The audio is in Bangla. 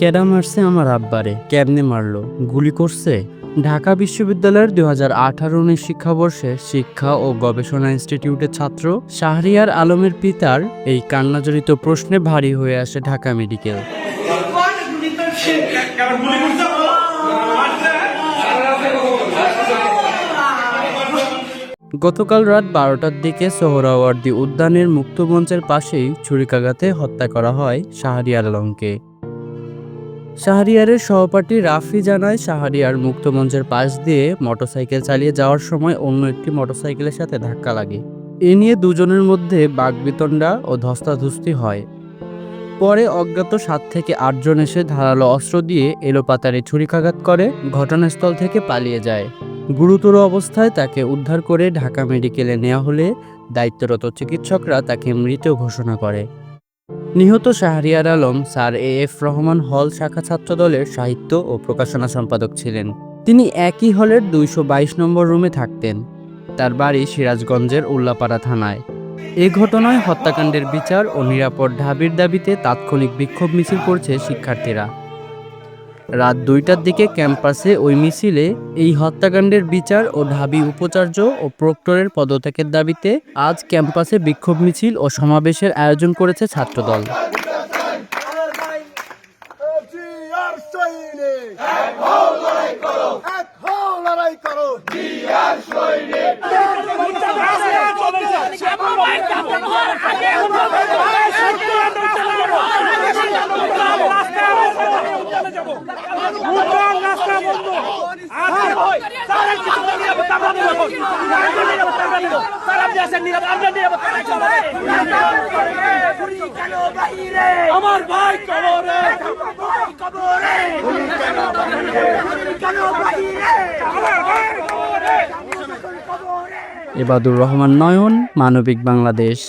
কেডা মারছে আমার আব্বারে? কেমনে মারলো? গুলি করছে? ঢাকা বিশ্ববিদ্যালয়ের 2018-19 শিক্ষাবর্ষে শিক্ষা ও গবেষণা ইনস্টিটিউটের ছাত্র শাহরিয়ার আলমের পিতার এই কান্নাজড়িত প্রশ্নে ভারী হয়ে আসে ঢাকা মেডিকেল। গতকাল রাত 12টার দিকে সোহরাওয়ার্দী উদ্যানের মুক্তমঞ্চের পাশেই ছুরিকাঘাতে হত্যা করা হয় শাহরিয়ার আলমকে। শাহরিয়ারের সহপাঠী রাফি জানায়, শাহরিয়ার মুক্তমঞ্চের পাশ দিয়ে মোটরসাইকেল চালিয়ে যাওয়ার সময় অন্য একটি মোটরসাইকেলের সাথে ধাক্কা লাগে। এ নিয়ে দুজনের মধ্যে বাকবিতণ্ডা ও ধস্তাধস্তি হয়। পরে অজ্ঞাত 7 থেকে 8 জন এসে ধারালো অস্ত্র দিয়ে এলোপাতাড়ি ছুরিকাঘাত করে ঘটনাস্থল থেকে পালিয়ে যায়। গুরুতর অবস্থায় তাকে উদ্ধার করে ঢাকা মেডিকেলে নেওয়া হলে দায়িত্বরত চিকিৎসকরা তাকে মৃত ঘোষণা করে। নিহত শাহরিয়ার আলম স্যার এএফ রহমান হল শাখা ছাত্রদলের সাহিত্য ও প্রকাশনা সম্পাদক ছিলেন। তিনি একই হলের 222 নম্বর রুমে থাকতেন। তার বাড়ি সিরাজগঞ্জের উল্লাপাড়া থানায়। এ ঘটনায় হত্যাকাণ্ডের বিচার ও নিরাপদ ঢাবির দাবিতে তাৎক্ষণিক বিক্ষোভ মিছিল করছে শিক্ষার্থীরা। রাত 2টার দিকে ক্যাম্পাসে ওই মিছিলে এই হত্যাকাণ্ডের বিচার ও ঢাবি উপাচার্য ও প্রক্টরের পদত্যাগের দাবিতে আজ ক্যাম্পাসে বিক্ষোভ মিছিল ও সমাবেশের আয়োজন করেছে ছাত্রদল। আমার ভাই কবরে এবাদুর রহমান নয়ন, মানবিক বাংলাদেশ।